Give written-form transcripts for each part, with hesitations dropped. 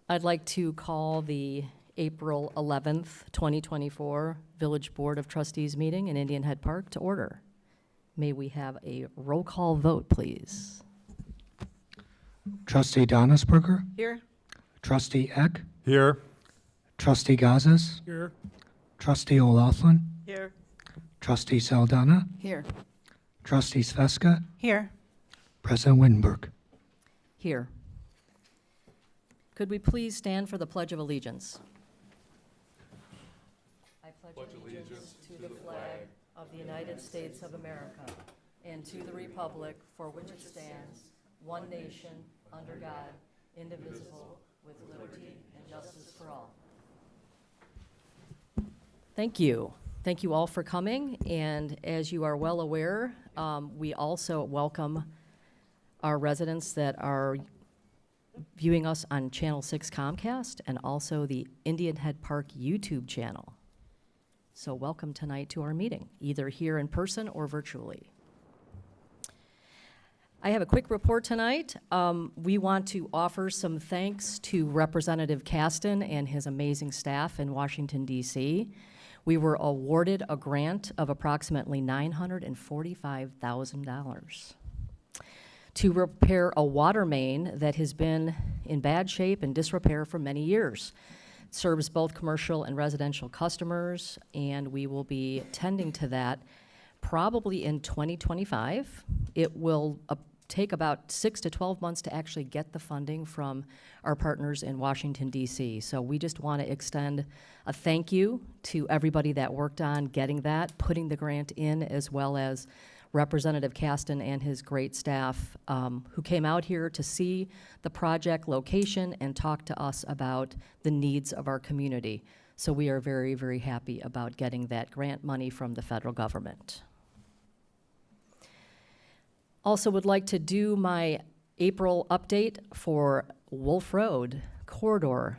I'd like to call the April 11th, 2024 Village Board of Trustees meeting in Indian Head Park to order. May we have a roll call vote, please? Trustee Donnesberger, Here. Trustee Eck, Here. Trustee Gazis, Here. Trustee O'Laughlin, Here. Trustee Saldana, Here. Trustee Sveska, Here. President Wittenberg. Here. Could we please stand for the Pledge of Allegiance? I pledge allegiance to the flag of the United States of America and to the republic for which it stands, one nation, under God, indivisible, with liberty and justice for all. Thank you. Thank you all for coming. And as you are well aware, we also welcome our residents that are viewing us on Channel 6 Comcast and also the Indian Head Park YouTube channel. So welcome tonight to our meeting, either here in person or virtually. I have a quick report tonight. We want to offer some thanks to Representative Caston and his amazing staff in Washington, D.C. We were awarded a grant of approximately $945,000 to repair a water main that has been in bad shape and disrepair for many years. It serves both commercial and residential customers, and we will be tending to that probably in 2025. It will take about 6 to 12 months to actually get the funding from our partners in Washington, D.C. So we just want to extend a thank you to everybody that worked on getting that, putting the grant in, as well as Representative Caston and his great staff who came out here to see the project location and talk to us about the needs of our community. So we are very, very happy about getting that grant money from the federal government. Also would like to do my April update for Wolf Road corridor.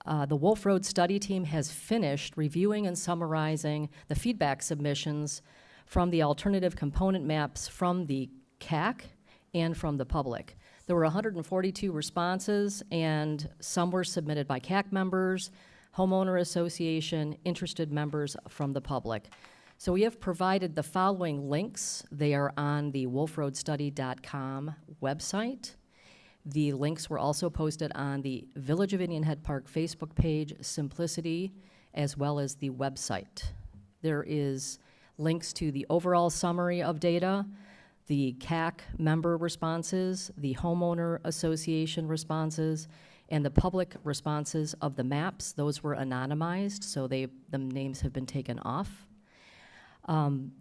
The Wolf Road study team has finished reviewing and summarizing the feedback submissions from the alternative component maps from the CAC and from the public. There were 142 responses, and some were submitted by CAC members, homeowner association, interested members from the public. So we have provided the following links. They are on the wolfroadstudy.com website. The links were also posted on the Village of Indian Head Park Facebook page, Simplicity, as well as the website. There is links to the overall summary of data, the CAC member responses, the homeowner association responses, and the public responses of the maps. Those were anonymized, so the names have been taken off.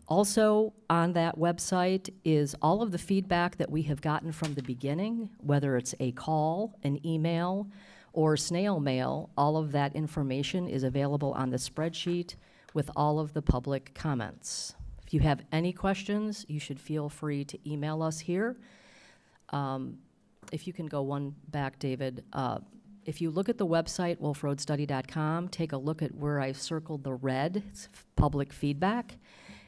Also on that website is all of the feedback that we have gotten from the beginning, whether it's a call, an email, or snail mail. All of that information is available on the spreadsheet with all of the public comments. If you have any questions, you should feel free to email us here. If you can go one back, David. If you look at the website, wolfroadstudy.com, take a look at where I've circled the red, it's public feedback.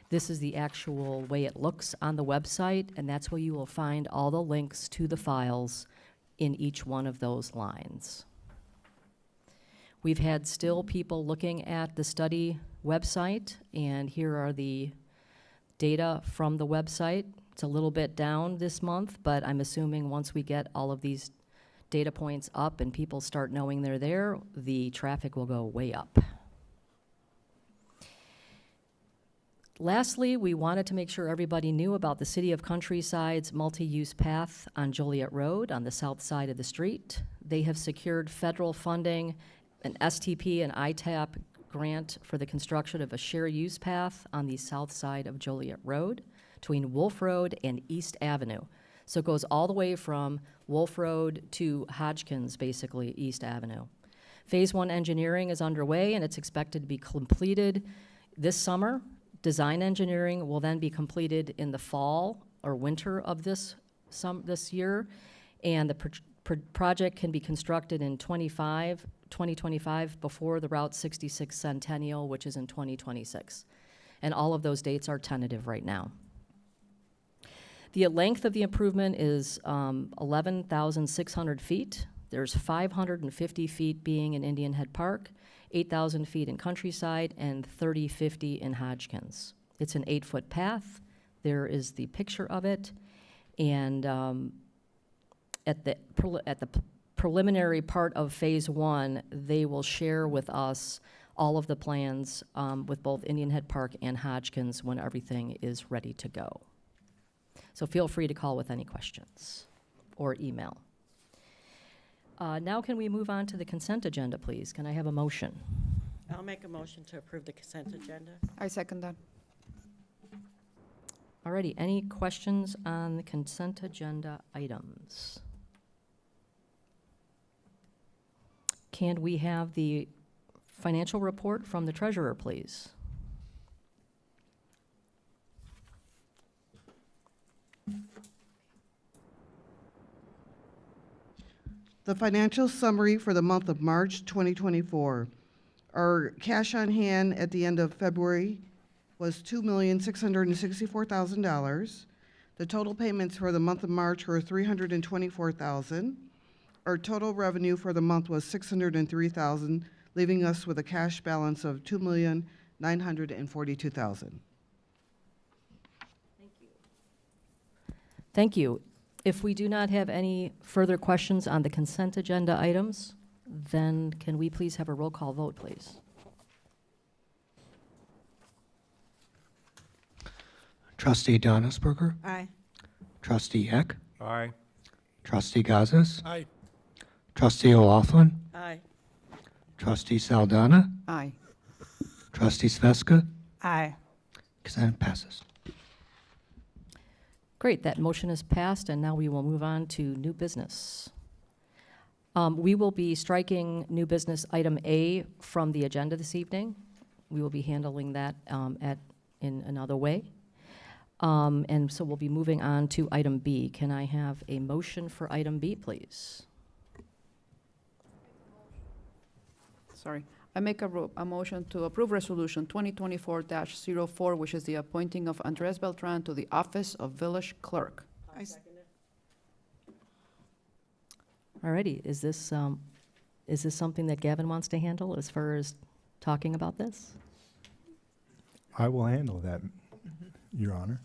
This is the actual way it looks on the website, and that's where you will find all the links to the files in each one of those lines. We've had still people looking at the study website, and here are the data from the website. It's a little bit down this month, but I'm assuming once we get all of these data points up and people start knowing they're there, the traffic will go way up. Lastly, we wanted to make sure everybody knew about the City of Countryside's multi-use path on Joliet Road on the south side of the street. They have secured federal funding, an STP and ITAP grant for the construction of a shared use path on the south side of Joliet Road between Wolf Road and East Avenue. So it goes all the way from Wolf Road to Hodgkins, basically, East Avenue. Phase 1 engineering is underway, and it's expected to be completed this summer. Design engineering will then be completed in the fall or winter of this year, and the project can be constructed in 2025 before the Route 66 Centennial, which is in 2026. And all of those dates are tentative right now. The length of the improvement is 11,600 feet. There's 550 feet being in Indian Head Park, 8,000 feet in Countryside, and 3,050 in Hodgkins. It's an 8-foot path. There is the picture of it. And at the preliminary part of Phase 1, they will share with us all of the plans with both Indian Head Park and Hodgkins when everything is ready to go. So feel free to call with any questions or email. Now can we move on to the consent agenda, please? Can I have a motion? I'll make a motion to approve the consent agenda. I second that. Alrighty, any questions on the consent agenda items? Can we have the financial report from the treasurer, please? The financial summary for the month of March 2024. Our cash on hand at the end of February was $2,664,000. The total payments for the month of March were $324,000. Our total revenue for the month was $603,000, leaving us with a cash balance of $2,942,000. Thank you. If we do not have any further questions on the consent agenda items, then can we please have a roll call vote, please? Trustee Donnisberger, Aye. Trustee Eck, Aye. Trustee Gazis, Aye. Trustee O'Laughlin, Aye. Trustee Saldana, Aye. Trustee Sveska. Aye. Consent passes. Great, that motion is passed, and now we will move on to new business. We will be striking new business item A from the agenda this evening. We will be handling that in another way. And so we'll be moving on to item B. Can I have a motion for item B, please? Sorry. I make a motion to approve Resolution 2024-04, which is the appointing of Andres Beltran to the office of Village Clerk. I'll second it. Alrighty, is this something that Gavin wants to handle as far as talking about this? I will handle that, Your Honor.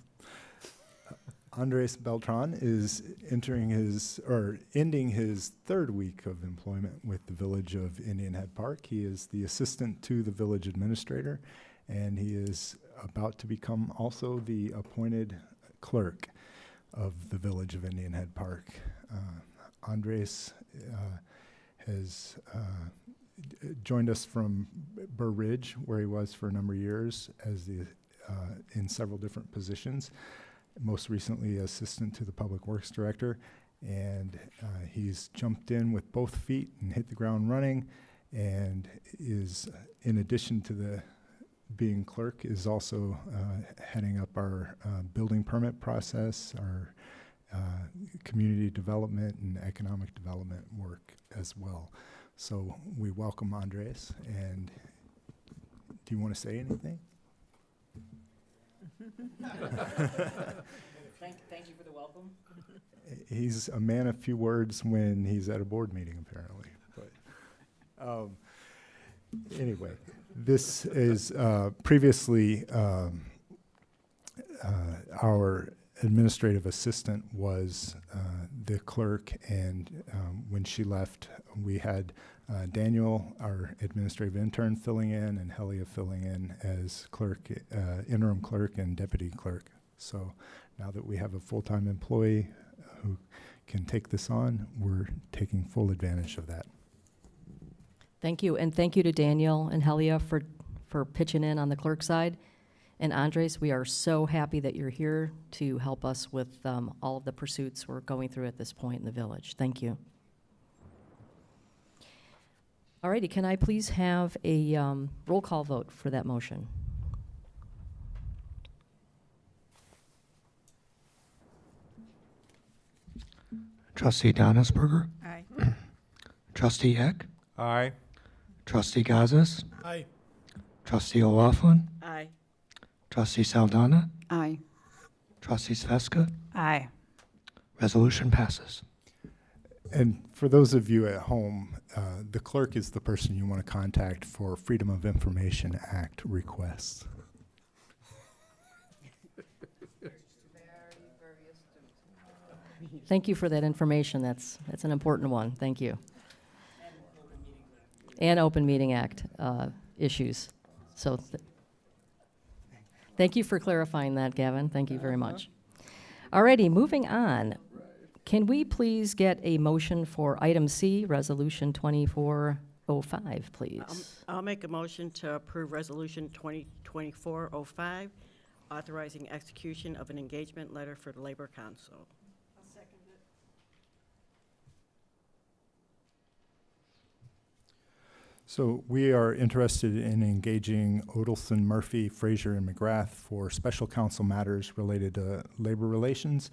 Andres Beltran is ending his third week of employment with the Village of Indian Head Park. He is the assistant to the village administrator, and he is about to become also the appointed clerk of the Village of Indian Head Park. Andres has joined us from Burr Ridge, where he was for a number of years as in several different positions. Most recently, assistant to the Public Works Director, and he's jumped in with both feet and hit the ground running, and is, in addition to being clerk, is also heading up our building permit process, our community development and economic development work as well. So we welcome Andres, and do you want to say anything? Thank you for the welcome. He's a man of few words when he's at a board meeting, apparently. But anyway, this is previously our administrative assistant was the clerk, and when she left, we had Daniel, our administrative intern, filling in, and Helia filling in as clerk, interim clerk and deputy clerk. So now that we have a full-time employee who can take this on, we're taking full advantage of that. Thank you, and thank you to Daniel and Helia for pitching in on the clerk side. And Andres, we are so happy that you're here to help us with all of the pursuits we're going through at this point in the village. Thank you. All righty, can I please have a roll call vote for that motion? Trustee Donnisberger, Aye. Trustee Eck, Aye. Trustee Gazis, Aye. Trustee O'Laughlin, Aye. Trustee Saldana, Aye. Trustee Sveska. Aye. Resolution passes. And for those of you at home, the clerk is the person you want to contact for Freedom of Information Act requests. Thank you for that information. That's an important one. Thank you. And Open Meeting Act issues. So thank you for clarifying that, Gavin. Thank you very much. Alrighty, moving on. Can we please get a motion for item C, Resolution 2405, please? I'll make a motion to approve Resolution 2024-05, authorizing execution of an engagement letter for the Labor Council. So we are interested in engaging Odelson, Murphy, Frazier, and McGrath for special counsel matters related to labor relations.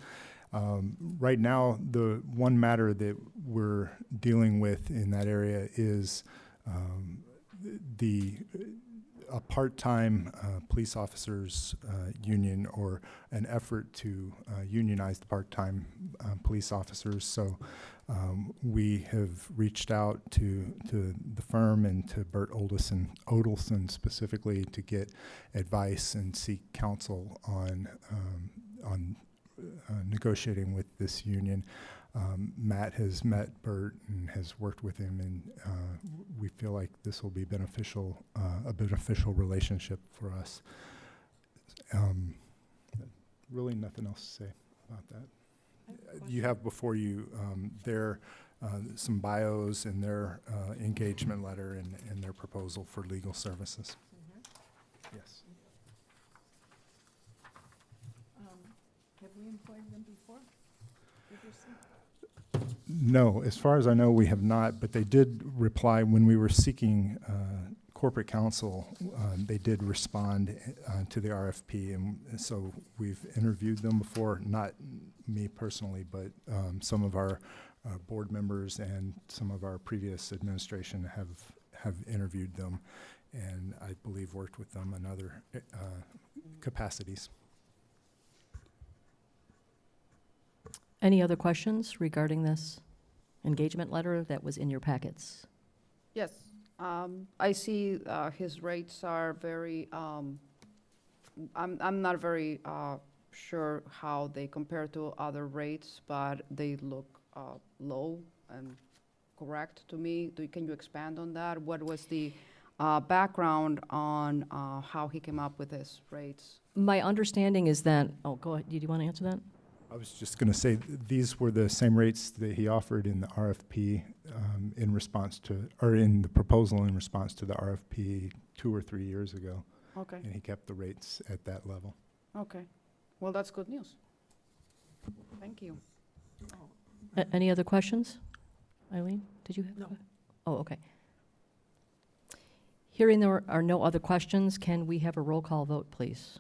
Right now, the one matter that we're dealing with in that area is a part-time police officers union, or an effort to unionize the part-time police officers. So we have reached out to the firm and to Burt Odelson specifically to get advice and seek counsel on negotiating with this union. Matt has met Burt and has worked with him, and we feel like this will be beneficial, a beneficial relationship for us. Really nothing else to say about that. You have before you their some bios and their engagement letter and their proposal for legal services. Yes. Have we employed them before? No, as far as I know, we have not, but they did reply when we were seeking corporate counsel. They did respond to the RFP, and so we've interviewed them before, not me personally, but some of our board members and some of our previous administration have interviewed them, and I believe worked with them in other capacities. Any other questions regarding this engagement letter that was in your packets? Yes. I see his rates are very, I'm not very sure how they compare to other rates, but they look low and correct to me. Can you expand on that? What was the background on how he came up with his rates? My understanding is that, oh, go ahead. Do you want to answer that? I was just going to say these were the same rates that he offered in the RFP in response to, or in the proposal in response to the RFP 2 or 3 years ago. Okay, And he kept the rates at that level. okay. Well, that's good news. Thank you. Any other questions? Eileen, did you have? No. Oh, okay. Hearing there are no other questions, can we have a roll call vote, please?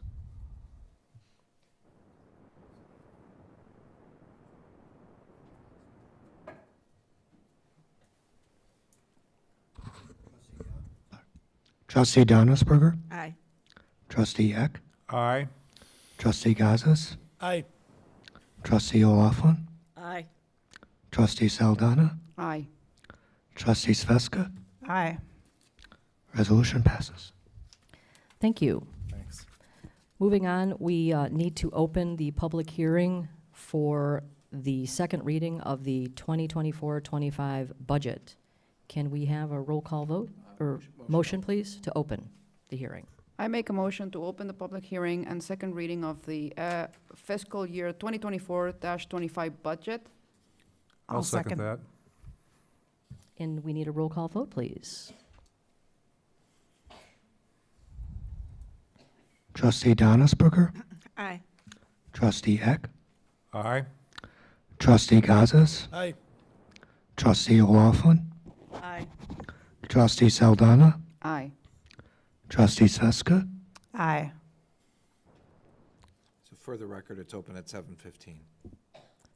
Trustee Donnersberger, Aye. Trustee Eck, Aye. Trustee Gazis, Aye. Trustee O'Laughlin, Aye. Trustee Saldana, Aye. Trustee Sveska. Aye. Resolution passes. Thank you. Thanks. Moving on, we need to open the public hearing for the second reading of the 2024-25 budget. Can we have a roll call vote, or motion, please, to open the hearing? I make a motion to open the public hearing and second reading of the fiscal year 2024-25 budget. I'll second that. And we need a roll call vote, please. Trustee Donnersberger, Aye. Trustee Eck, Aye. Trustee Gazis, Aye. Trustee O'Laughlin, Aye. Trustee Saldana, Aye. Trustee Sveska. Aye. So for the record, it's open at 7:15.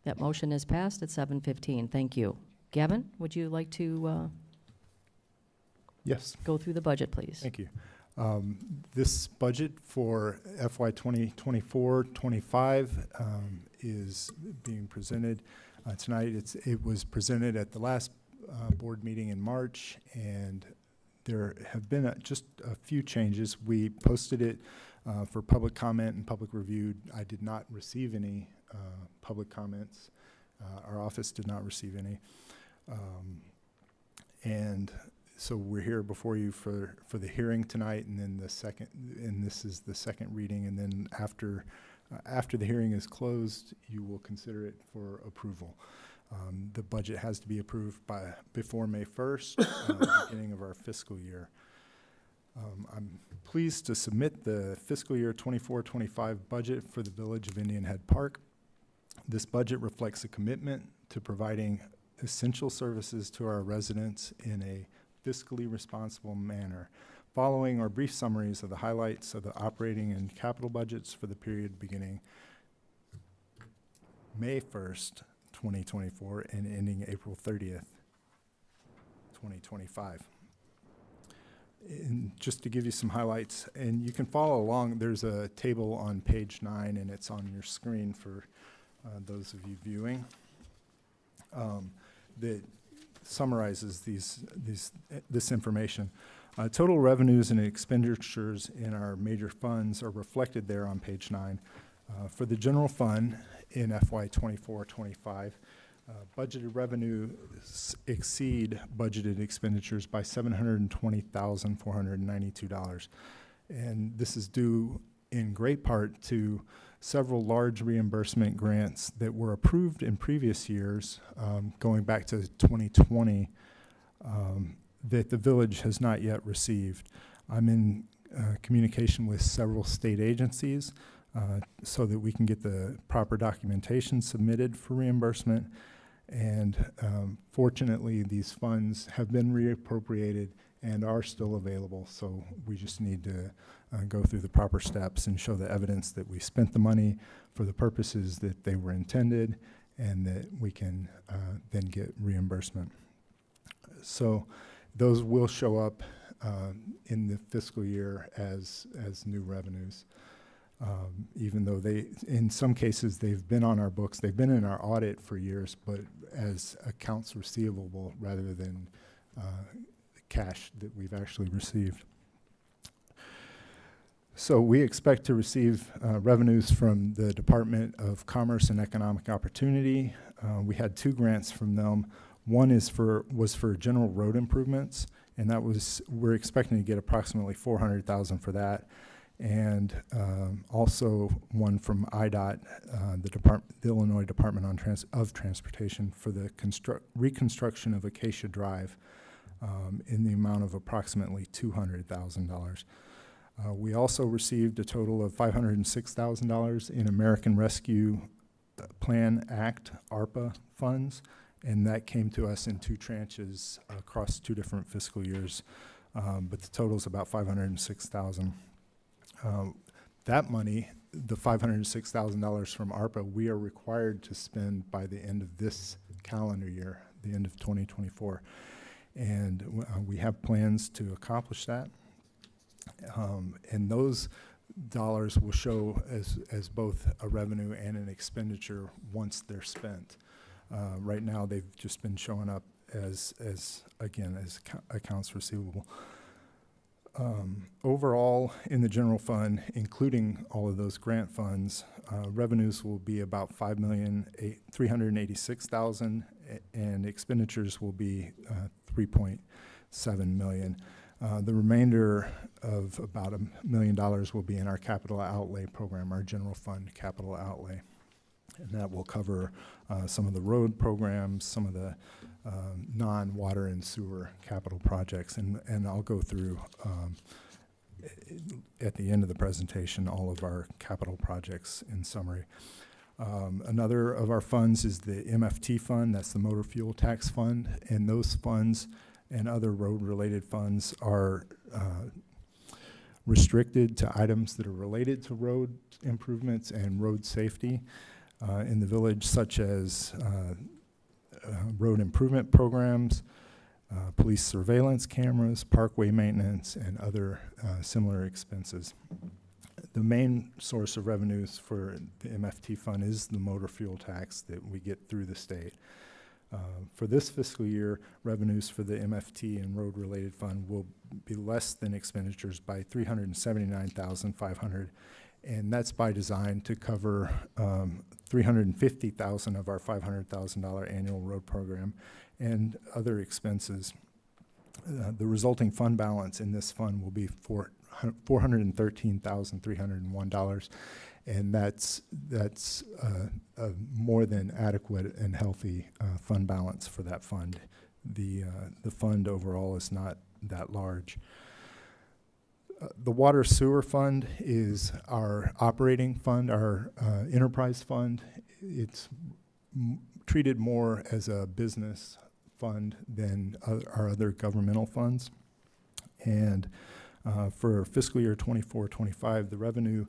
That motion is passed at 7:15. Thank you. Gavin, would you like to Yes. go through the budget, please? Thank you. This budget for FY 2024-25 is being presented. Tonight, it was presented at the last board meeting in March, and there have been just a few changes. We posted it for public comment and public review. I did not receive any public comments. Our office did not receive any. And so we're here before you for the hearing tonight, and then this is the second reading, and then after the hearing is closed, you will consider it for approval. The budget has to be approved before May 1st, the beginning of our fiscal year. I'm pleased to submit the fiscal year 24-25 budget for the Village of Indian Head Park. This budget reflects a commitment to providing essential services to our residents in a fiscally responsible manner. Following are brief summaries of the highlights of the operating and capital budgets for the period beginning May 1st, 2024, and ending April 30th, 2025. And just to give you some highlights, and you can follow along, there's a table on page 9, and it's on your screen for those of you viewing, that summarizes this information. Total revenues and expenditures in our major funds are reflected there on page 9. For the general fund in FY 24-25, budgeted revenues exceed budgeted expenditures by $720,492. And this is due in great part to several large reimbursement grants that were approved in previous years, going back to 2020, that the village has not yet received. I'm in communication with several state agencies so that we can get the proper documentation submitted for reimbursement. And fortunately, these funds have been reappropriated and are still available. So we just need to go through the proper steps and show the evidence that we spent the money for the purposes that they were intended, and that we can then get reimbursement. So those will show up in the fiscal year as new revenues. Even though in some cases, they've been on our books, they've been in our audit for years, but as accounts receivable rather than cash that we've actually received. So we expect to receive revenues from the Department of Commerce and Economic Opportunity. We had 2 grants from them. One was for general road improvements, and we're expecting to get approximately $400,000 for that. And also one from IDOT, the Illinois Department of Transportation, for the reconstruction of Acacia Drive in the amount of approximately $200,000. We also received a total of $506,000 in American Rescue Plan Act, ARPA funds, and that came to us in 2 tranches across 2 different fiscal years, but the total is about $506,000. That money, the $506,000 from ARPA, we are required to spend by the end of this calendar year, the end of 2024. And we have plans to accomplish that. And those dollars will show as both a revenue and an expenditure once they're spent. Right now, they've just been showing up as accounts receivable. Overall, in the general fund, including all of those grant funds, revenues will be about $5,386,000, and expenditures will be $3.7 million. The remainder of about $1 million will be in our capital outlay program, our general fund capital outlay. And that will cover some of the road programs, some of the non-water and sewer capital projects. And I'll go through, at the end of the presentation, all of our capital projects in summary. Another of our funds is the MFT fund. That's the motor fuel tax fund. And those funds and other road-related funds are restricted to items that are related to road improvements and road safety in the village, such as road improvement programs, police surveillance cameras, parkway maintenance, and other similar expenses. The main source of revenues for the MFT fund is the motor fuel tax that we get through the state. For this fiscal year, revenues for the MFT and road-related fund will be less than expenditures by $379,500, and that's by design to cover $350,000 of our $500,000 annual road program and other expenses. The resulting fund balance in this fund will be $413,301, and that's a more than adequate and healthy fund balance for that fund. The fund overall is not that large. The water sewer fund is our operating fund, our enterprise fund. It's treated more as a business fund than our other governmental funds. And for fiscal year 24-25, the revenue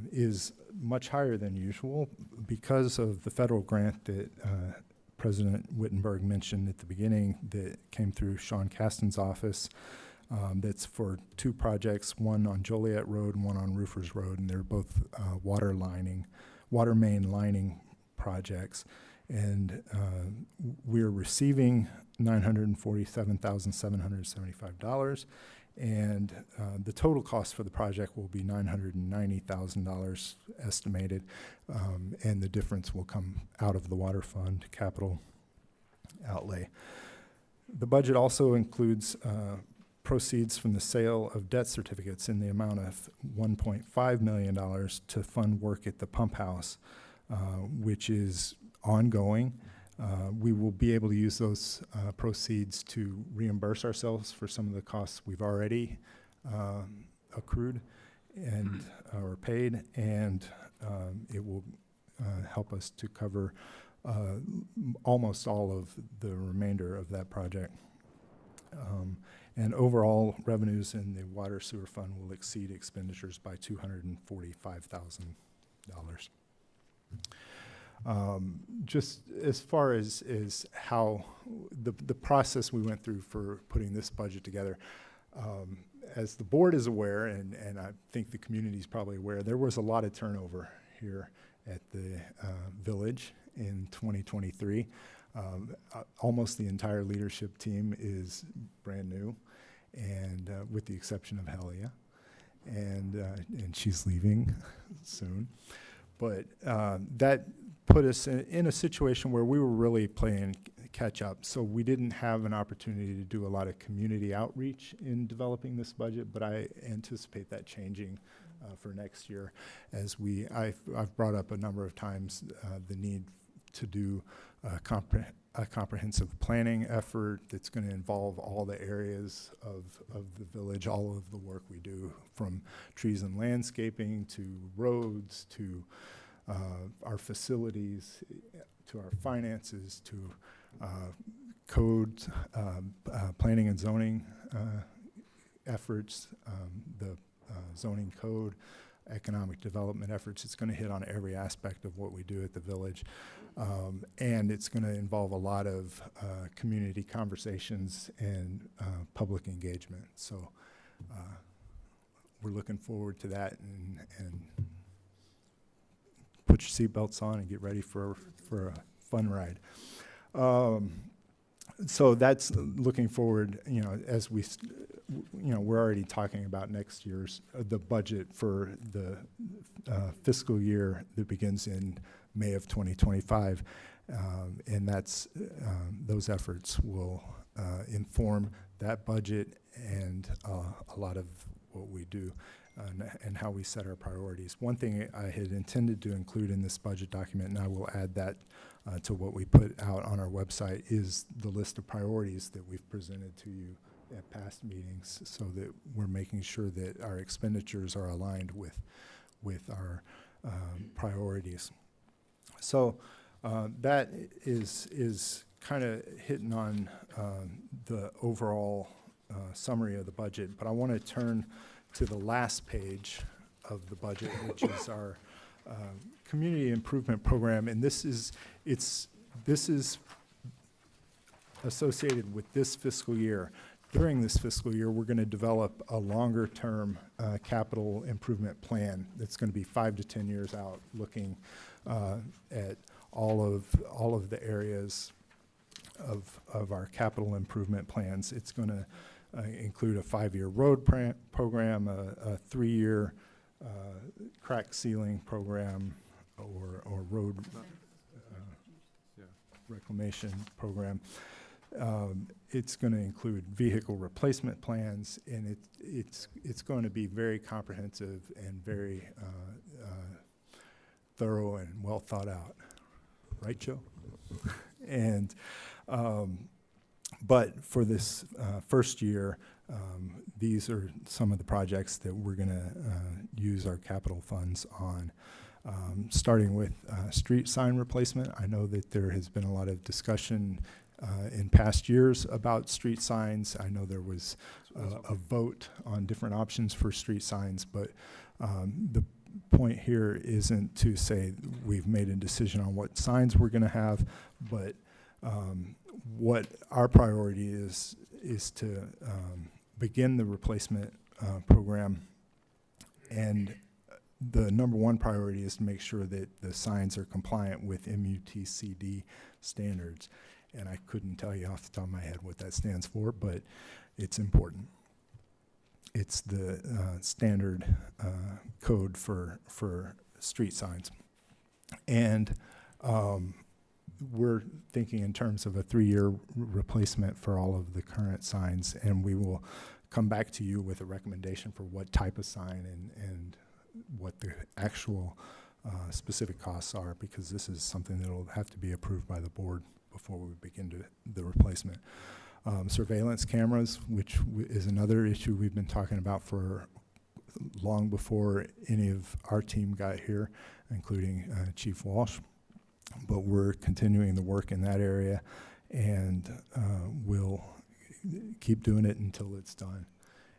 is much higher than usual because of the federal grant that President Wittenberg mentioned at the beginning that came through Sean Kasten's office. That's for two projects, one on Joliet Road and one on Roofers Road, and they're both water main lining projects. And we're receiving $947,775, and the total cost for the project will be $990,000 estimated, and the difference will come out of the water fund capital outlay. The budget also includes proceeds from the sale of debt certificates in the amount of $1.5 million to fund work at the pump house, which is ongoing. We will be able to use those proceeds to reimburse ourselves for some of the costs we've already accrued and or paid, and it will help us to cover almost all of the remainder of that project. And overall revenues in the water sewer fund will exceed expenditures by $245,000. Just as far as how the process we went through for putting this budget together, as the board is aware, and I think the community is probably aware, there was a lot of turnover here at the village in 2023. Almost the entire leadership team is brand new, and with the exception of Helia, and she's leaving soon. But that put us in a situation where we were really playing catch up. So we didn't have an opportunity to do a lot of community outreach in developing this budget, but I anticipate that changing for next year, as I've brought up a number of times the need to do a comprehensive planning effort that's going to involve all the areas of the village, all of the work we do, from trees and landscaping to roads to our facilities, to our finances, to codes, planning and zoning efforts, the zoning code, economic development efforts. It's going to hit on every aspect of what we do at the village. And it's going to involve a lot of community conversations and public engagement. So we're looking forward to that, and put your seatbelts on and get ready for a fun ride. So that's looking forward, as we, we're already talking about next year's, the budget for the fiscal year that begins in May of 2025. And that's, those efforts will inform that budget and a lot of what we do and how we set our priorities. One thing I had intended to include in this budget document, and I will add that to what we put out on our website, is the list of priorities that we've presented to you at past meetings, so that we're making sure that our expenditures are aligned with our priorities. So that is kind of hitting on the overall summary of the budget, but I want to turn to the last page of the budget, which is our community improvement program, and this is associated with this fiscal year. during this fiscal year, we're going to develop a longer-term capital improvement plan that's going to be 5 to 10 years out, looking at all of the areas of our capital improvement plans. It's going to include a 5-year road program, a 3-year crack sealing program, or road reclamation program. It's going to include vehicle replacement plans, and it's going to be very comprehensive and very thorough and well thought out. Right, Joe? And but for this first year, these are some of the projects that we're going to use our capital funds on. Starting with street sign replacement. I know that there has been a lot of discussion in past years about street signs. I know there was a vote on different options for street signs, but the point here isn't to say we've made a decision on what signs we're going to have, but what our priority is to begin the replacement program, and the number one priority is to make sure that the signs are compliant with MUTCD standards. And I couldn't tell you off the top of my head what that stands for, but it's important. It's the standard code for street signs. And we're thinking in terms of a 3-year replacement for all of the current signs, and we will come back to you with a recommendation for what type of sign and what the actual specific costs are, because this is something that will have to be approved by the board before we begin the replacement. Surveillance cameras, which is another issue we've been talking about for long before any of our team got here, including Chief Walsh. But we're continuing the work in that area, and we'll keep doing it until it's done.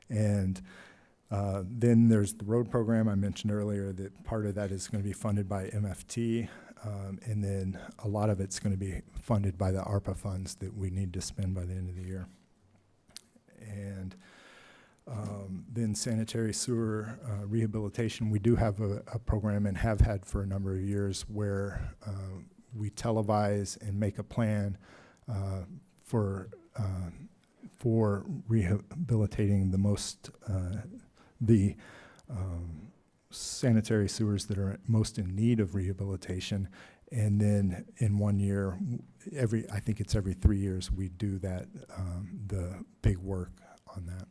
And then there's the road program. I mentioned earlier that part of that is going to be funded by MFT, and then a lot of it's going to be funded by the ARPA funds that we need to spend by the end of the year. And then sanitary sewer rehabilitation. We do have a program, and have had for a number of years, where we televise and make a plan for rehabilitating the sanitary sewers that are most in need of rehabilitation. And then in 1 year, I think it's every 3 years, we do that, the big work on that.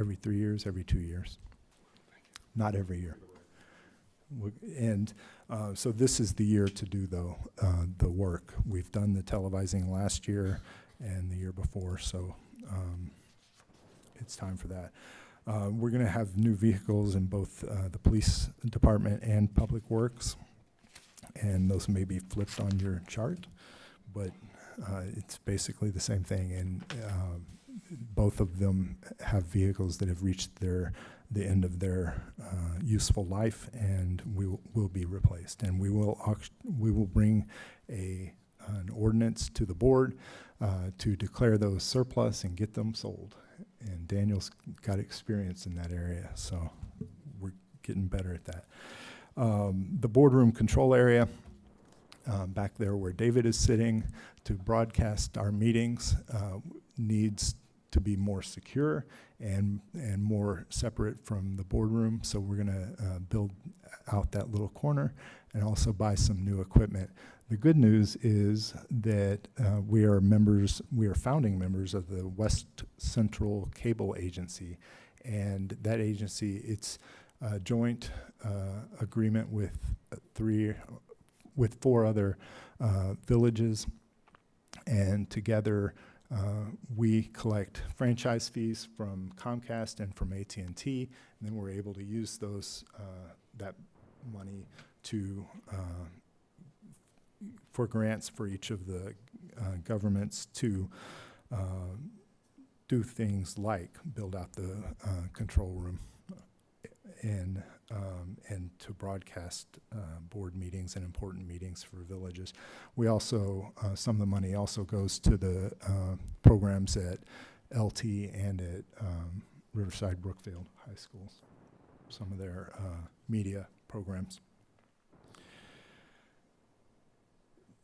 Every 3 years, every 2 years. Not every year. And so this is the year to do, though, the work. We've done the televising last year and the year before, so it's time for that. We're going to have new vehicles in both the police department and public works, and those may be flipped on your chart, but it's basically the same thing. And both of them have vehicles that have reached the end of their useful life, and will be replaced. And we will bring an ordinance to the board to declare those surplus and get them sold. And Daniel's got experience in that area, so we're getting better at that. The boardroom control area, back there where David is sitting, to broadcast our meetings, needs to be more secure and more separate from the boardroom. So we're going to build out that little corner and also buy some new equipment. The good news is that we are founding members of the West Central Cable Agency, and that agency, it's a joint agreement with 4 other villages, and together we collect franchise fees from Comcast and from AT&T, and then we're able to use that money for grants for each of the governments to do things like build out the control room and to broadcast board meetings and important meetings for villages. We also, some of the money also goes to the programs at LT and at Riverside Brookfield High Schools, some of their media programs.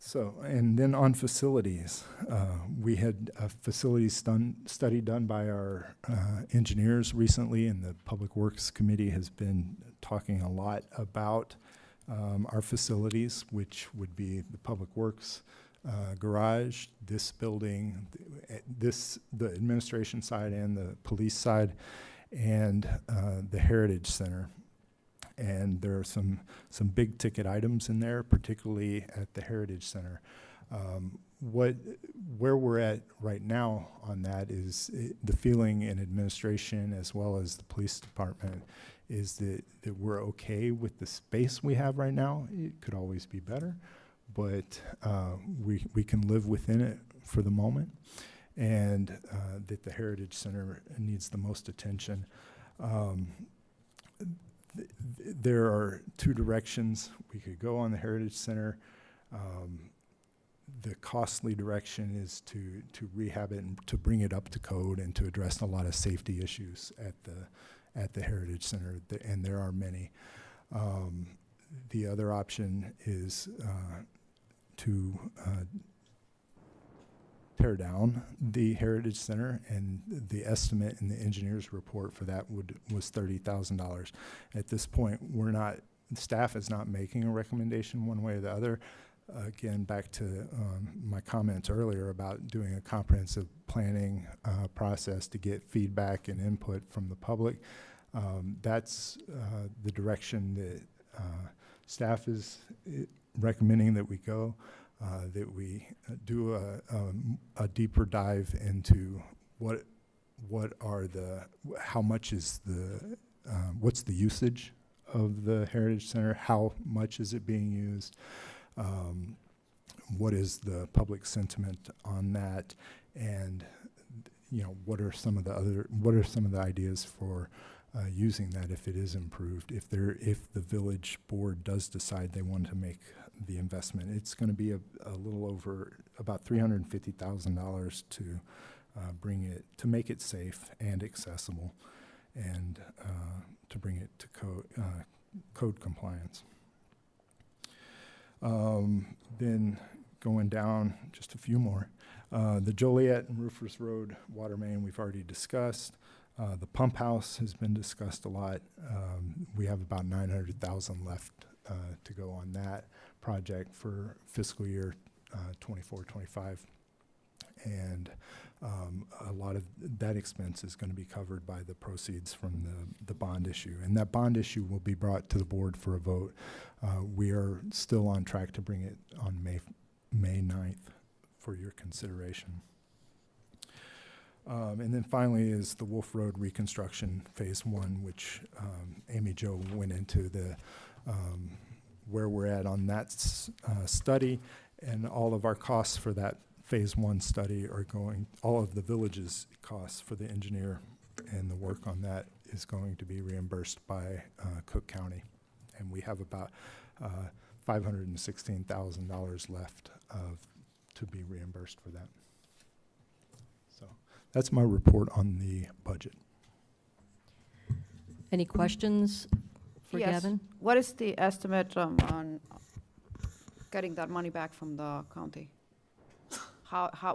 So, and then on facilities, we had a facilities study done by our engineers recently, and the Public Works Committee has been talking a lot about our facilities, which would be the Public Works garage, this building, the administration side and the police side, and the Heritage Center. And there are some big ticket items in there, particularly at the Heritage Center. Where we're at right now on that is the feeling in administration as well as the police department is that we're okay with the space we have right now. It could always be better, but we can live within it for the moment, and that the Heritage Center needs the most attention. There are two directions we could go on the Heritage Center. The costly direction is to rehab it and to bring it up to code and to address a lot of safety issues at the Heritage Center, and there are many. The other option is to tear down the Heritage Center, and the estimate in the engineer's report for that was $30,000. At this point, staff is not making a recommendation one way or the other. Again, back to my comments earlier about doing a comprehensive planning process to get feedback and input from the public. That's the direction that staff is recommending that we go. That we do a deeper dive into how much is what's the usage of the Heritage Center, how much is it being used, what is the public sentiment on that, and what are some of the ideas for using that if it is improved, if the village board does decide they want to make the investment. It's going to be a little over about $350,000 to make it safe and accessible, and to bring it to code compliance. Then going down just a few more, the Joliet and Rufus Road water main we've already discussed. The pump house has been discussed a lot. We have about $900,000 left to go on that project for fiscal year 24-25, and a lot of that expense is going to be covered by the proceeds from the bond issue, and that bond issue will be brought to the board for a vote. We are still on track to bring it on May 9th for your consideration. And then finally is the Wolf Road reconstruction phase 1, which Amy Jo went into where we're at on that study, and all of our costs for that phase 1 study all of the village's costs for the engineer and the work on that is going to be reimbursed by Cook County, and we have about $516,000 left to be reimbursed for that. So that's my report on the budget. Any questions for Yes. Gavin? What is the estimate on getting that money back from the county?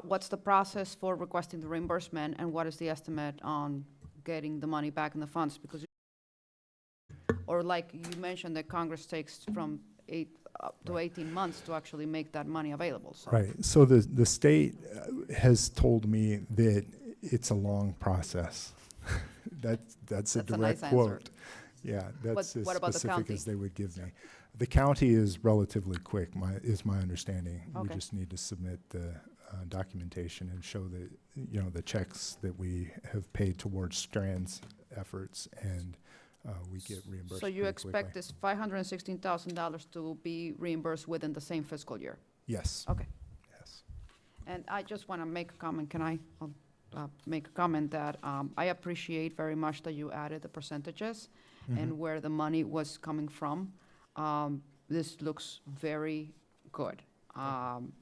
What's the process for requesting the reimbursement, and what is the estimate on getting the money back in the funds? Because, or like you mentioned, that Congress takes from 8 up to 18 months to actually make that money available. So. Right. So the state has told me that it's a long process. That's a direct nice quote. answer. Yeah, that's as what about the specific county? as they would give me. The county is relatively quick, is my understanding. We Okay. just need to submit the documentation and show that, the checks that we have paid towards Strand's efforts, and we get reimbursed. So you pretty expect quickly. this $516,000 to be reimbursed within the same fiscal year? Yes. Okay. Yes. And I just want to make a comment. Can I make a comment that I appreciate very much that you added the percentages and where the money was coming from. This looks very good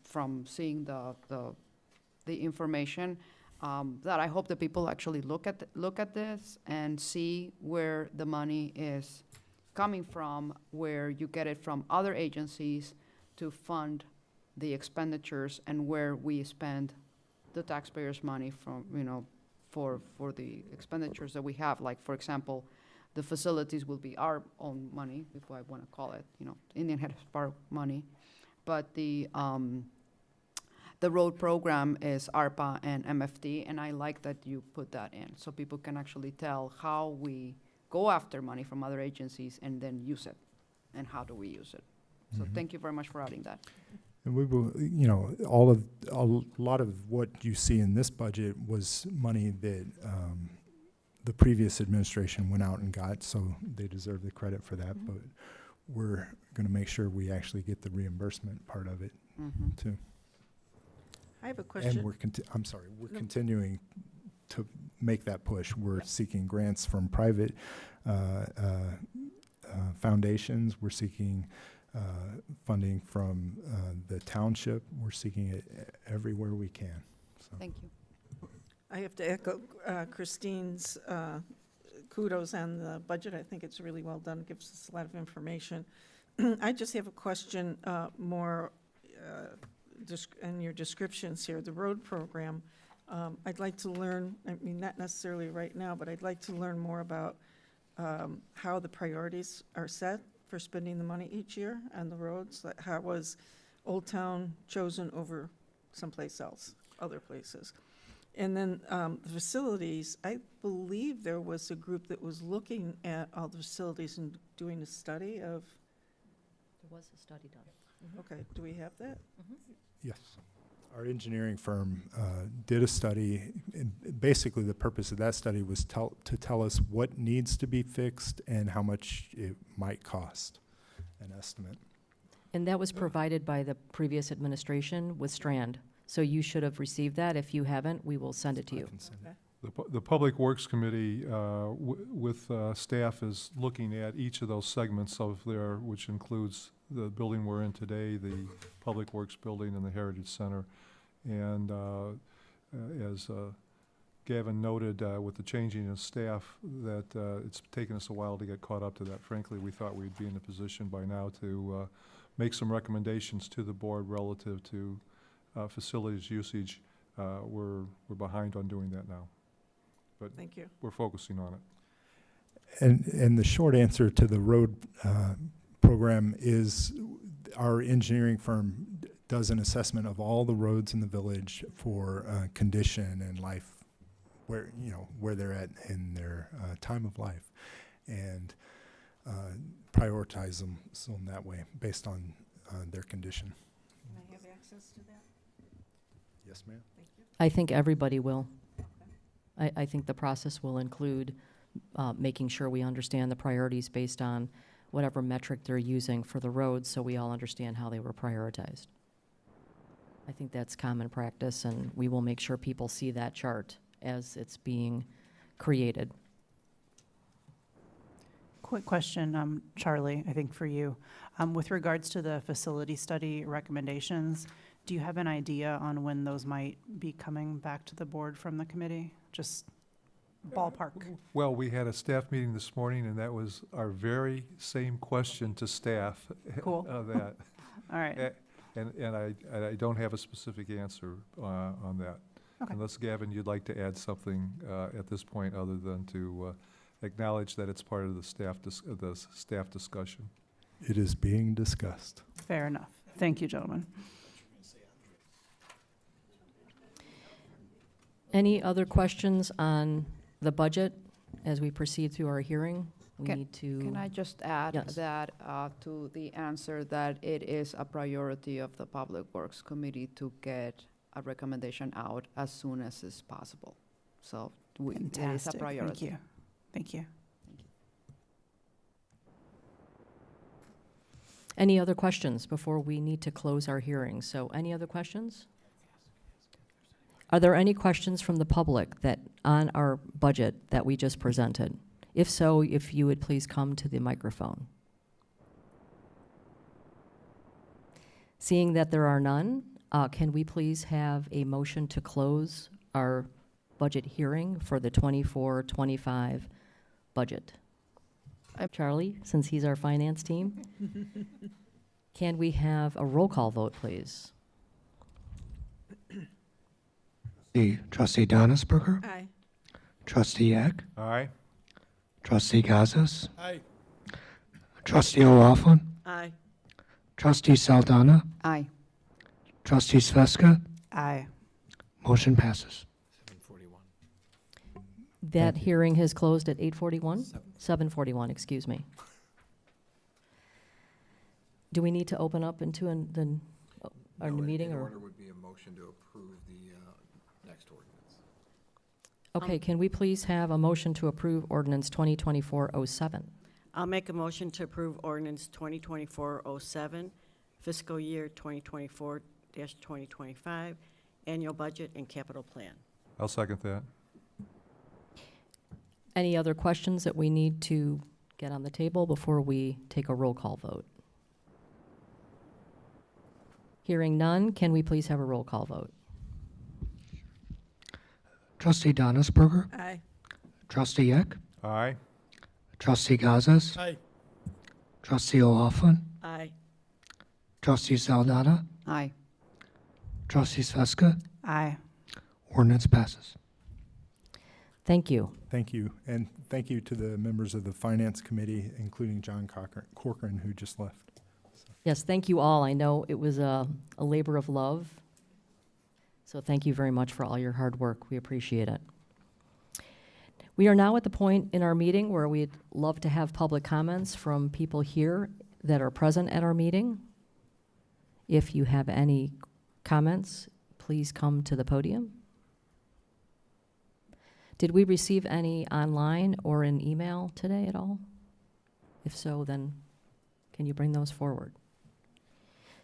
from seeing the information. that I hope the people actually look at this and see where the money is coming from, where you get it from other agencies to fund the expenditures, and where we spend the taxpayers' money from, for the expenditures that we have. Like, for example, the facilities will be our own money, if I want to call it, Indian Head Park money. But the road program is ARPA and MFT, and I like that you put that in, so people can actually tell how we go after money from other agencies and then use it, and how do we use it. So Mhm. thank you very much for adding that. And we will, a lot of what you see in this budget was money that the previous administration went out and got, so they deserve the credit for that. Mhm. But we're going to make sure we actually get the reimbursement part of it Mhm. too. I have a And question. we're we're No. continuing to make that push. We're Yeah. seeking grants from private foundations. We're seeking funding from the township. We're seeking it everywhere we can. So. Thank you. I have to echo Christine's kudos on the budget. I think it's really well done. It gives us a lot of information. I just have a question more in your descriptions here. The road program, I'd like to learn, I mean, not necessarily right now, but I'd like to learn more about how the priorities are set for spending the money each year on the roads. Like, how was Old Town chosen over someplace else, other places? And then the facilities, I believe there was a group that was looking at all the facilities and doing a study of, There was a study done. okay, do we have that? Yes. Our engineering firm did a study, and basically the purpose of that study was to tell us what needs to be fixed and how much it might cost, an estimate. And that was provided by the previous administration with Strand. So you should have received that. If you haven't, we will send it to I you. can send it. The Public Works Committee with staff is looking at each of those segments of there, which includes the building we're in today, the Public Works Building and the Heritage Center. And as Gavin noted, with the changing of staff, that it's taken us a while to get caught up to that. Frankly, we thought we'd be in a position by now to make some recommendations to the board relative to facilities usage. We're behind on doing that now, but Thank you. we're focusing on it. And the short answer to the road program is our engineering firm does an assessment of all the roads in the village for condition and life, where they're at in their time of life, and prioritize them that way based on their condition. Can I have access to that? Yes, ma'am. Thank you. I think everybody will. I think the process will include making sure we understand the priorities based on whatever metric they're using for the roads, so we all understand how they were prioritized. I think that's common practice, and we will make sure people see that chart as it's being created. Quick question, Charlie, I think for you. With regards to the facility study recommendations, do you have an idea on when those might be coming back to the board from the committee? Just ballpark. Well, we had a staff meeting this morning, and that was our very same question to staff. Cool. That. All right. And I don't have a specific answer on that. Okay. Unless, Gavin, you'd like to add something at this point other than to acknowledge that it's part of the staff discussion. It is being discussed. Fair enough. Thank you, gentlemen. Any other questions on the budget as we proceed through our hearing? We Can- need to. Can I just add Yes. that to the answer, that it is a priority of the Public Works Committee to get a recommendation out as soon as is possible. So it is a Fantastic. priority. Thank you. Thank you. Any other questions before we need to close our hearing? So any other questions? Are there any questions from the public that on our budget that we just presented? If so, if you would please come to the microphone. Seeing that there are none, can we please have a motion to close our budget hearing for the 24-25 budget. Charlie, since he's our finance team, can we have a roll call vote, please? Trustee Donnisberger, Aye. Trustee Eck, Aye. Trustee Gazis, Aye. Trustee O'Laughlin, Aye. Trustee Saldana, Aye. Trustee Sveska. Aye. Motion passes. 7:41. That hearing has closed at 8:41? 7:41, excuse me. Do we need to open up into our new meeting, In or? order would be a motion to approve the next ordinance. Okay, can we please have a motion to approve ordinance 2024-07? I'll make a motion to approve ordinance 2024-07, fiscal year 2024-2025, annual budget and capital plan. I'll second that. Any other questions that we need to get on the table before we take a roll call vote? Hearing none, can we please have a roll call vote? Trustee Donnisberger, Aye. Trustee Eck, Aye. Trustee Gazis, Aye. Trustee O'Laughlin, Aye. Trustee Saldana, Aye. Trustee Sveska. Aye. Ordinance passes. Thank you. Thank you, and thank you to the members of the Finance Committee, including John Corcoran, who just left. Yes, thank you all. I know it was a labor of love, so thank you very much for all your hard work. We appreciate it. We are now at the point in our meeting where we'd love to have public comments from people here that are present at our meeting. If you have any comments, please come to the podium. Did we receive any online or in email today at all? If so, then can you bring those forward?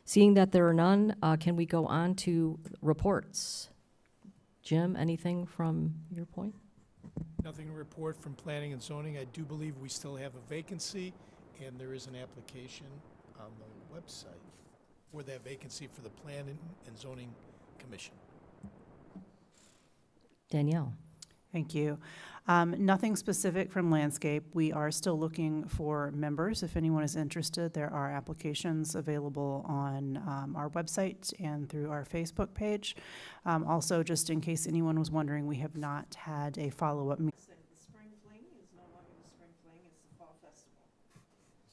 Seeing that there are none, can we go on to reports? Jim, anything from your point? Nothing to report from planning and zoning. I do believe we still have a vacancy, and there is an application on the website for that vacancy for the Plan and Zoning Commission. Danielle? Thank you. Nothing specific from landscape. We are still looking for members. If anyone is interested, there are applications available on our website and through our Facebook page. Also, just in case anyone was wondering, we have not had a follow-up meeting. The spring fling is no longer the spring fling, it's the fall festival.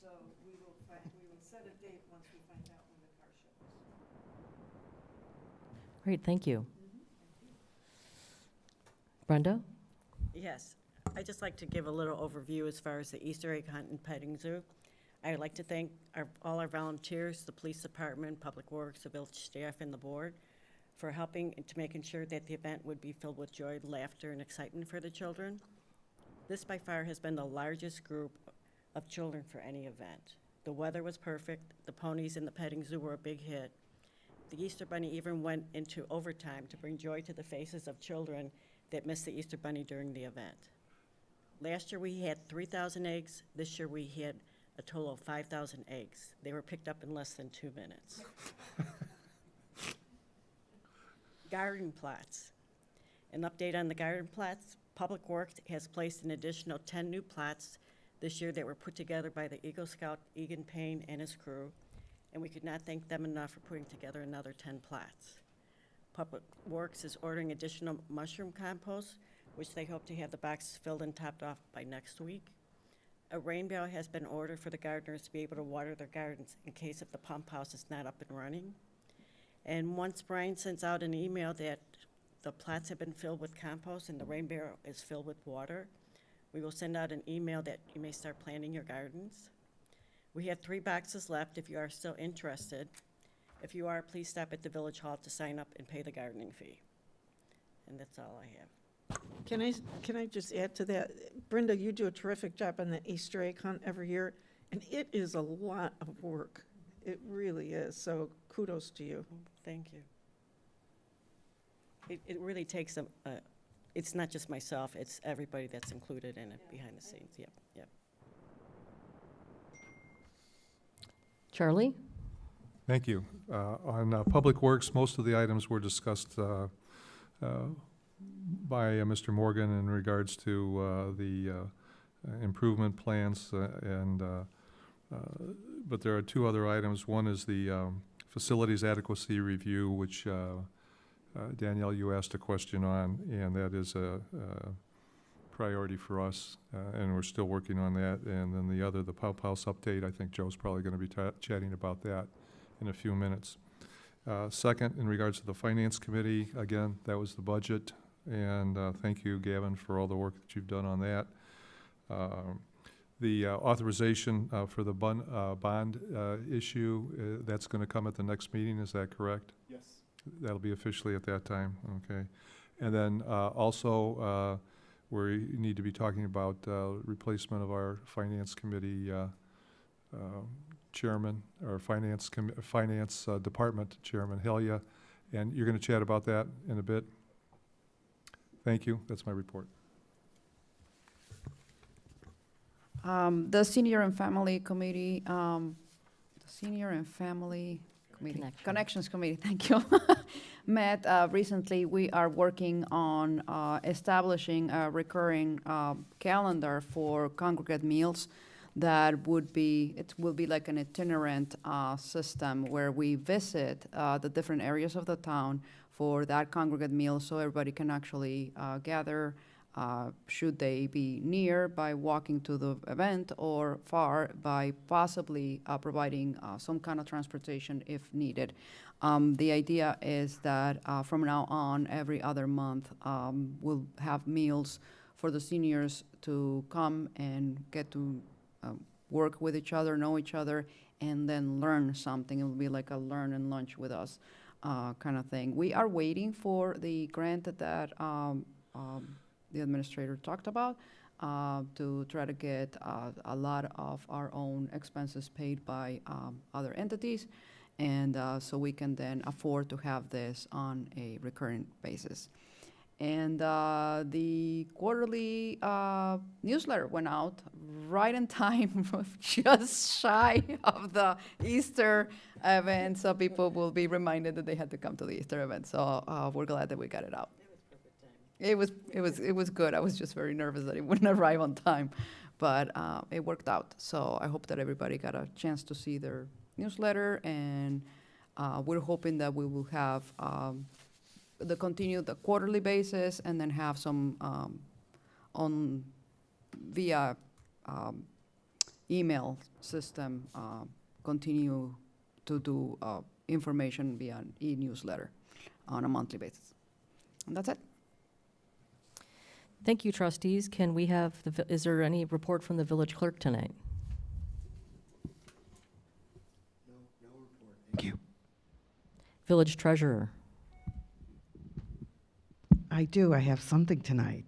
So we will set a date once we find out when the car show is. Great, thank you. Brenda? Yes, I'd just like to give a little overview as far as the Easter egg hunt and petting zoo. I'd like to thank all our volunteers, the police department, public works, the village staff, and the board for helping and to making sure that the event would be filled with joy, laughter, and excitement for the children. This by far has been the largest group of children for any event. The weather was perfect, the ponies in the petting zoo were a big hit. The Easter Bunny even went into overtime to bring joy to the faces of children that missed the Easter Bunny during the event. Last year we had 3,000 eggs. This year we had a total of 5,000 eggs. They were picked up in less than 2 minutes. Garden plots. An update on the garden plots. Public Works has placed an additional 10 new plots this year that were put together by the Eagle Scout Egan Payne and his crew, and we could not thank them enough for putting together another 10 plots. Public Works is ordering additional mushroom compost, which they hope to have the boxes filled and topped off by next week. A rain barrel has been ordered for the gardeners to be able to water their gardens in case if the pump house is not up and running. And once Brian sends out an email that the plots have been filled with compost and the rain barrel is filled with water, we will send out an email that you may start planting your gardens. We have 3 boxes left if you are still interested. If you are, please stop at the Village Hall to sign up and pay the gardening fee. And that's all I have. Can I just add to that? Brenda, you do a terrific job on the Easter egg hunt every year, and it is a lot of work. It really is, so kudos to you. Thank you. It really takes it's not just myself, it's everybody that's included in it behind the scenes. Yep, yep. Charlie? Thank you. On Public Works, most of the items were discussed by Mr. Morgan in regards to the improvement plans, but there are two other items. One is the facilities adequacy review, which Danielle, you asked a question on, and that is a priority for us, and we're still working on that. And then the other, the Pump House update, I think Joe's probably going to be chatting about that in a few minutes. Second, in regards to the Finance Committee, again, that was the budget, and thank you, Gavin, for all the work that you've done on that. The authorization for the bond issue, that's going to come at the next meeting, is that correct? Yes. That'll be officially at that time, okay. And then also, we need to be talking about replacement of our Finance Committee Chairman, or Finance Department Chairman, Helia, and you're going to chat about that in a bit. Thank you. That's my report. The Senior and Family Committee, Connections Committee, thank you, met recently. We are working on establishing a recurring calendar for congregate meals that will be like an itinerant system where we visit the different areas of the town for that congregate meal, so everybody can actually gather, should they be near by walking to the event, or far by possibly providing some kind of transportation if needed. The idea is that from now on, every other month, we'll have meals for the seniors to come and get to work with each other, know each other, and then learn something. It will be like a learn and lunch with us kind of thing. We are waiting for the grant that the administrator talked about to try to get a lot of our own expenses paid by other entities, and so we can then afford to have this on a recurrent basis. And the quarterly newsletter went out right in time, just shy of the Easter event, so people will be reminded that they had to come to the Easter event. So we're glad that we got it out. It was good. I was just very nervous that it wouldn't arrive on time, but it worked out. So I hope that everybody got a chance to see their newsletter, and we're hoping that we will have the quarterly basis, and then have some via email system continue to do information via e-newsletter on a monthly basis. And that's it. Thank you, trustees. Can we have, is there any report from the village clerk tonight? No report. Thank you. Village treasurer. I do. I have something tonight.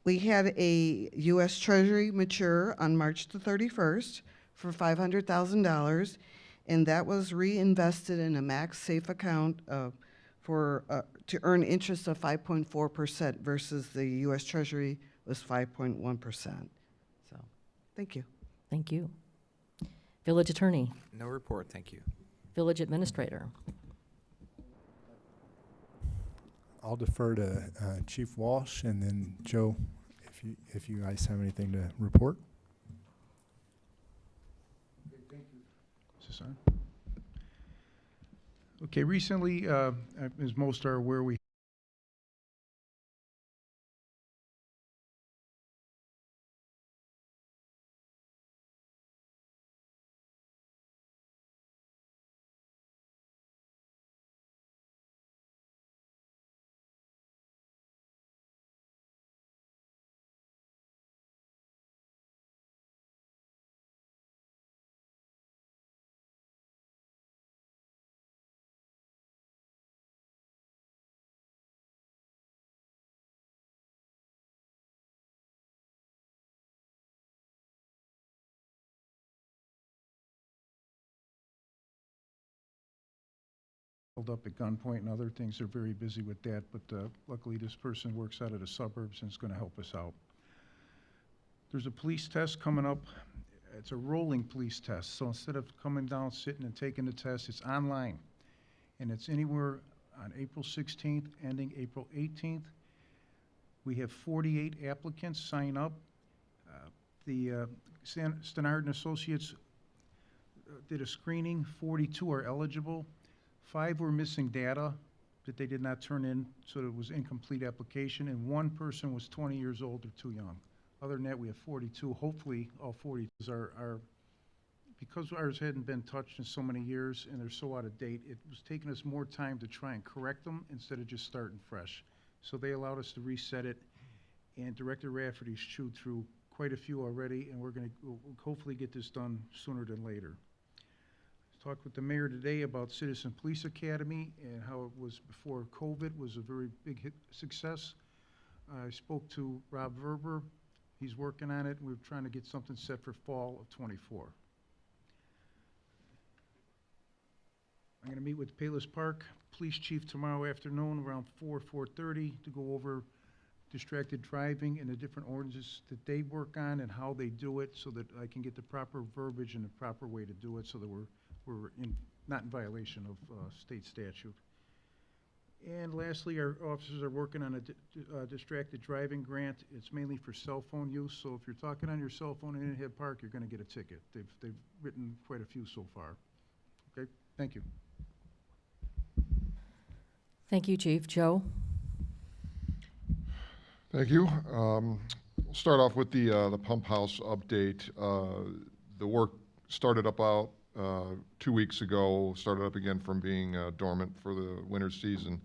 We had a U.S. Treasury mature on March the 31st for $500,000, and that was reinvested in a max safe account to earn interest of 5.4% versus the U.S. Treasury was 5.1%. So, thank you. Thank you. Village attorney. No report, thank you. Village administrator. I'll defer to Chief Walsh, and then Joe, if you guys have anything to report. Okay, thank you. Is this on? Okay, recently, as most are aware, we held up at gunpoint and other things. They're very busy with that, but luckily this person works out of the suburbs and is going to help us out. There's a police test coming up. It's a rolling police test, so instead of coming down, sitting and taking the test, it's online. And it's anywhere on April 16th, ending April 18th. We have 48 applicants sign up. The Stenard and Associates did a screening. 42 are eligible. 5 were missing data that they did not turn in, so it was incomplete application, and 1 person was 20 years old or too young. Other than that, we have 42. Hopefully, all 42 are because ours hadn't been touched in so many years and they're so out of date, it was taking us more time to try and correct them instead of just starting fresh. So they allowed us to reset it, and Director Rafferty's chewed through quite a few already, and we'll hopefully get this done sooner than later. Talked with the mayor today about Citizen Police Academy and how it was before COVID was a very big success. I spoke to Rob Verber. He's working on it. We're trying to get something set for fall of '24. I'm going to meet with Palos Park Police Chief tomorrow afternoon around 4:30 to go over distracted driving and the different ordinances that they work on and how they do it, so that I can get the proper verbiage and the proper way to do it, so that we're not in violation of state statute. And lastly, our officers are working on a distracted driving grant. It's mainly for cell phone use, so if you're talking on your cell phone in Inhead Park, you're going to get a ticket. They've written quite a few so far. Okay, thank you. Thank you, Chief. Joe? Thank you. We'll start off with the pump house update. The work started about 2 weeks ago, started up again from being dormant for the winter season.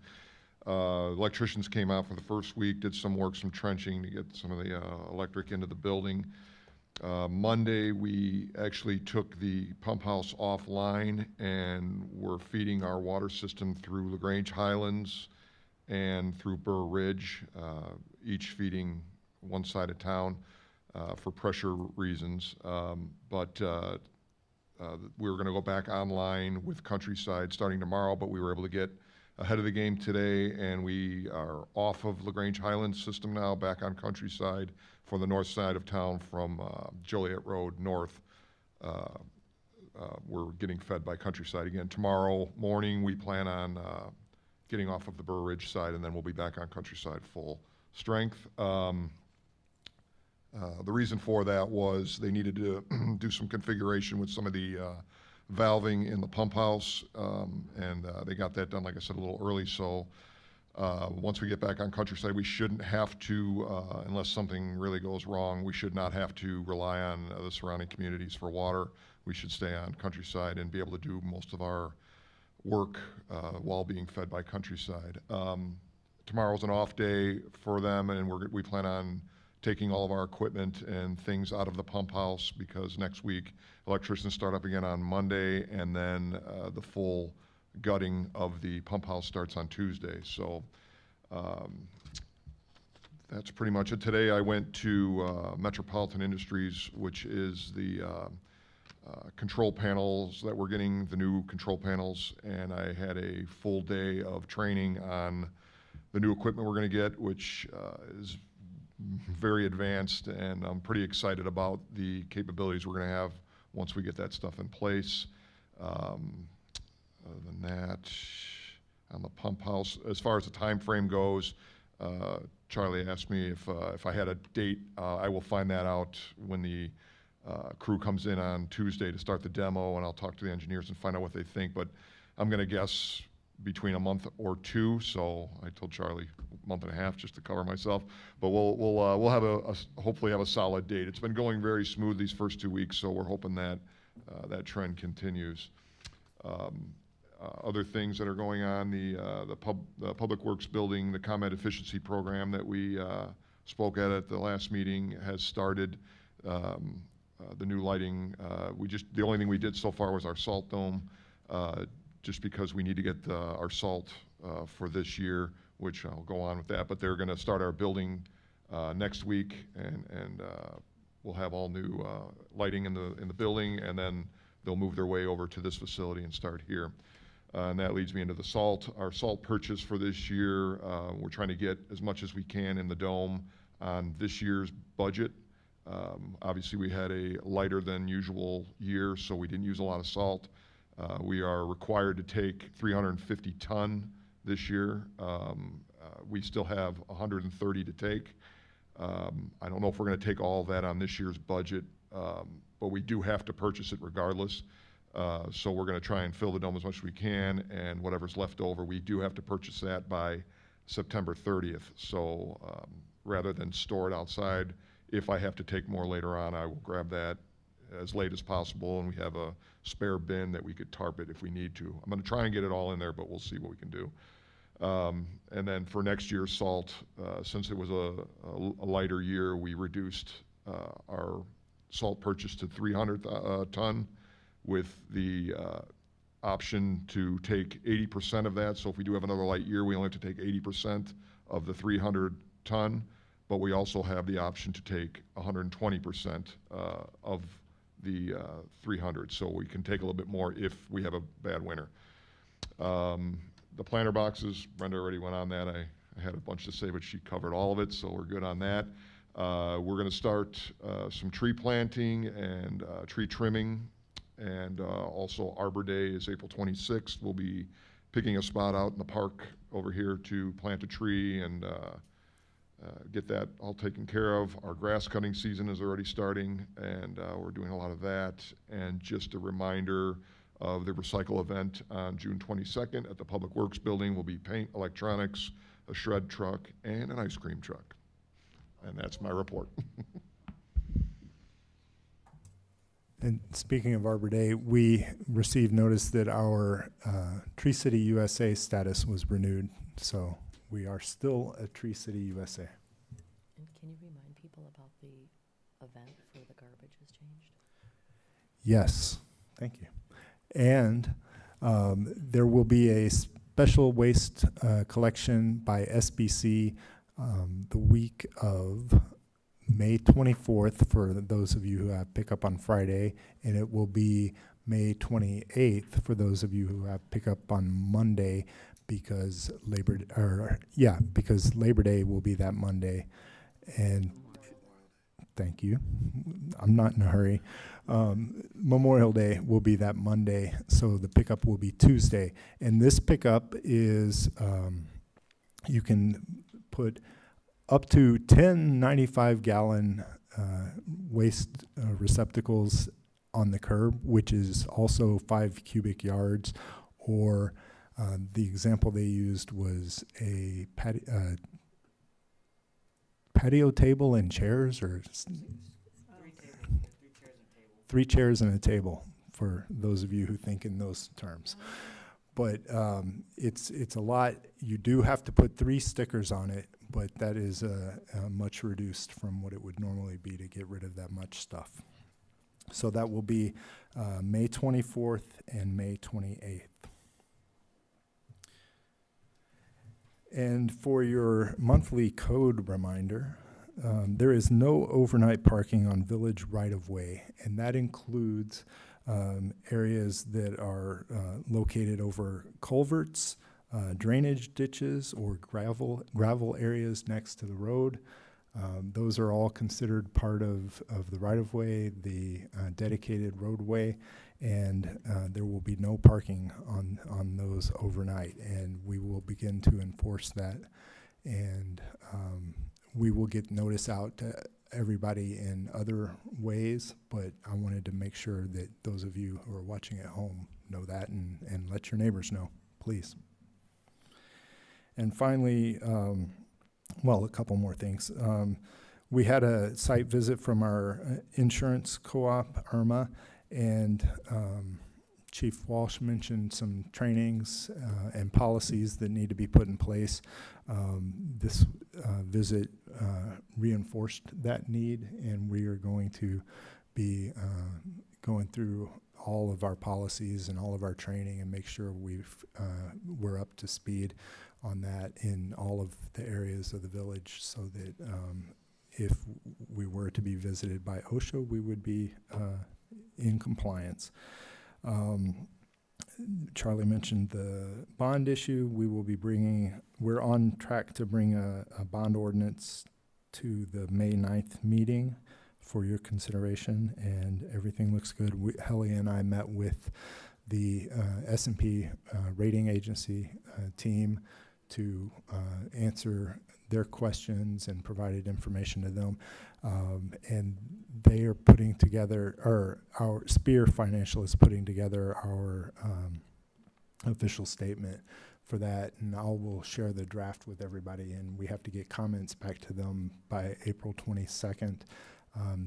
Electricians came out for the first week, did some work, some trenching to get some of the electric into the building. Monday, we actually took the pump house offline and we're feeding our water system through LaGrange Highlands and through Burr Ridge, each feeding one side of town for pressure reasons. But we were going to go back online with Countryside starting tomorrow, but we were able to get ahead of the game today, and we are off of LaGrange Highlands system now, back on Countryside for the north side of town from Joliet Road north. We're getting fed by Countryside again. Tomorrow morning, we plan on getting off of the Burr Ridge side, and then we'll be back on Countryside full strength. The reason for that was they needed to do some configuration with some of the valving in the pump house, and they got that done, like I said, a little early. So once we get back on Countryside, we shouldn't have to, unless something really goes wrong, we should not have to rely on the surrounding communities for water. We should stay on Countryside and be able to do most of our work while being fed by Countryside. Tomorrow's an off day for them, and we plan on taking all of our equipment and things out of the pump house, because next week electricians start up again on Monday, and then the full gutting of the pump house starts on Tuesday. So that's pretty much it. Today I went to Metropolitan Industries, which is the control panels that we're getting, the new control panels, and I had a full day of training on the new equipment we're going to get, which is very advanced, and I'm pretty excited about the capabilities we're going to have once we get that stuff in place. Other than that, on the pump house, as far as the time frame goes, Charlie asked me if I had a date. I will find that out when the crew comes in on Tuesday to start the demo, and I'll talk to the engineers and find out what they think. But I'm going to guess between a month or 2. So I told Charlie a month and a half just to cover myself. But we'll have hopefully have a solid date. It's been going very smooth these first 2 weeks, so we're hoping that that trend continues. Other things that are going on, the Public Works building, the ComEd efficiency program that we spoke at the last meeting has started. The new lighting, the only thing we did so far was our salt dome, just because we need to get our salt for this year, which I'll go on with that. But they're going to start our building next week, and we'll have all new lighting in the building, and then they'll move their way over to this facility and start here. And that leads me into the salt. Our salt purchase for this year, we're trying to get as much as we can in the dome on this year's budget. Obviously, we had a lighter than usual year, so we didn't use a lot of salt. We are required to take 350 ton this year. We still have 130 to take. I don't know if we're going to take all of that on this year's budget, but we do have to purchase it regardless. So we're going to try and fill the dome as much as we can, and whatever's left over, we do have to purchase that by September 30th. So rather than store it outside, if I have to take more later on, I will grab that as late as possible, and we have a spare bin that we could tarp it if we need to. I'm going to try and get it all in there, but we'll see what we can do. And then for next year's salt, since it was a lighter year, we reduced our salt purchase to 300 ton with the option to take 80% of that. So if we do have another light year, we only have to take 80% of the 300 ton, but we also have the option to take 120% of the 300. So we can take a little bit more if we have a bad winter. The planter boxes, Brenda already went on that. I had a bunch to say, but she covered all of it, so we're good on that. We're going to start some tree planting and tree trimming, and also Arbor Day is April 26th. We'll be picking a spot out in the park over here to plant a tree and get that all taken care of. Our grass cutting season is already starting, and we're doing a lot of that. And just a reminder of the recycle event on June 22nd at the Public Works Building will be paint, electronics, a shred truck, and an ice cream truck. And that's my report. And speaking of Arbor Day, we received notice that our Tree City USA status was renewed, so we are still a Tree City USA. And can you remind people about the event for the garbage has changed? Yes, thank you. And there will be a special waste collection by SBC the week of May 24th for those of you who have pickup on Friday, and it will be May 28th for those of you who have pickup on Monday because Labor Day will be that Monday. And thank you. I'm not in a hurry. Memorial Day will be that Monday, so the pickup will be Tuesday. And this pickup is, you can put up to 10 95-gallon waste receptacles on the curb, which is also 5 cubic yards, or the example they used was a patio table and chairs, or 3 chairs and a table, for those of you who think in those terms. But it's a lot. You do have to put 3 stickers on it, but that is much reduced from what it would normally be to get rid of that much stuff. So that will be May 24th and May 28th. And for your monthly code reminder, there is no overnight parking on village right-of-way, and that includes areas that are located over culverts, drainage ditches, or gravel areas next to the road. Those are all considered part of the right-of-way, the dedicated roadway, and there will be no parking on those overnight, and we will begin to enforce that. And we will get notice out to everybody in other ways, but I wanted to make sure that those of you who are watching at home know that, and let your neighbors know, please. And finally, well, a couple more things. We had a site visit from our insurance co-op, IRMA, and Chief Walsh mentioned some trainings and policies that need to be put in place. This visit reinforced that need, and we are going to be going through all of our policies and all of our training and make sure we're up to speed on that in all of the areas of the village, so that if we were to be visited by OSHA, we would be in compliance. Charlie mentioned the bond issue. We're on track to bring a bond ordinance to the May 9th meeting for your consideration, and everything looks good. Helly and I met with the S&P rating agency team to answer their questions and provided information to them. And they are putting together, or our Spear Financial is putting together our official statement for that, and I will share the draft with everybody, and we have to get comments back to them by April 22nd.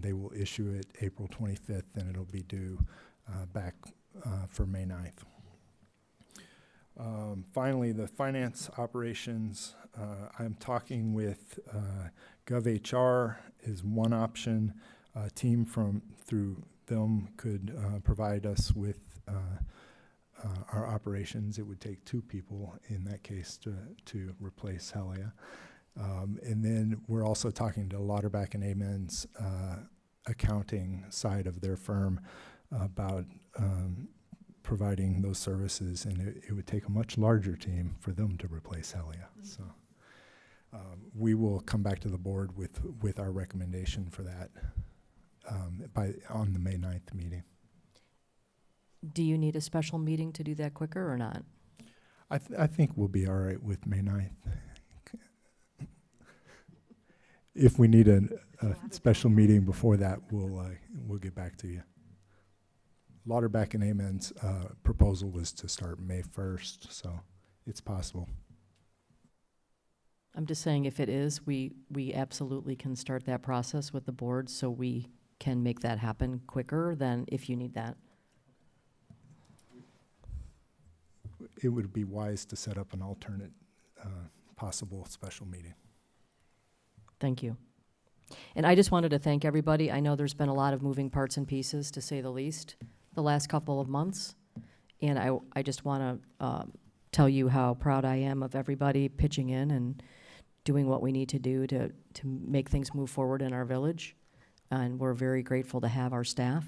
They will issue it April 25th, and it'll be due back for May 9th. Finally, the finance operations, I'm talking with GovHR is one option. A team through them could provide us with our operations. It would take 2 people in that case to replace Helia. And then we're also talking to Lauterbach and Amen's accounting side of their firm about providing those services, and it would take a much larger team for them to replace Helia. So we will come back to the board with our recommendation for that on the May 9th meeting. Do you need a special meeting to do that quicker or not? I think we'll be all right with May 9th. If we need a special meeting before that, we'll get back to you. Lauterbach and Amen's proposal was to start May 1st, so it's possible. I'm just saying if it is, we absolutely can start that process with the board so we can make that happen quicker than if you need that. It would be wise to set up an alternate possible special meeting. Thank you. And I just wanted to thank everybody. I know there's been a lot of moving parts and pieces, to say the least, the last couple of months. And I just want to tell you how proud I am of everybody pitching in and doing what we need to do to make things move forward in our village. And we're very grateful to have our staff,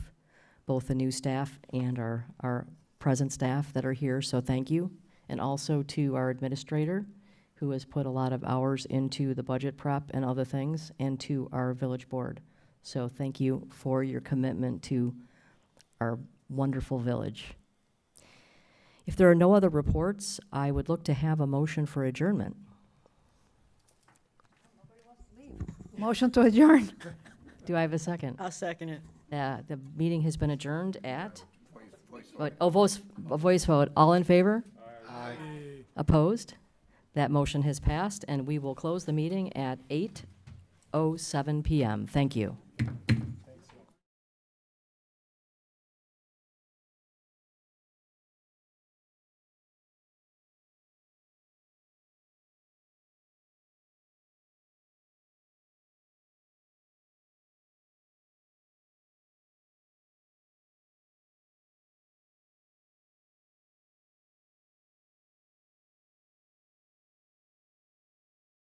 both the new staff and our present staff that are here, so thank you. And also to our administrator, who has put a lot of hours into the budget prep and other things, and to our village board. So thank you for your commitment to our wonderful village. If there are no other reports, I would look to have a motion for adjournment. Motion to adjourn. Do I have a second? I'll second it. The meeting has been adjourned at? Voice vote. All in favor? Aye. Opposed? That motion has passed, and we will close the meeting at 8:07 p.m. Thank you.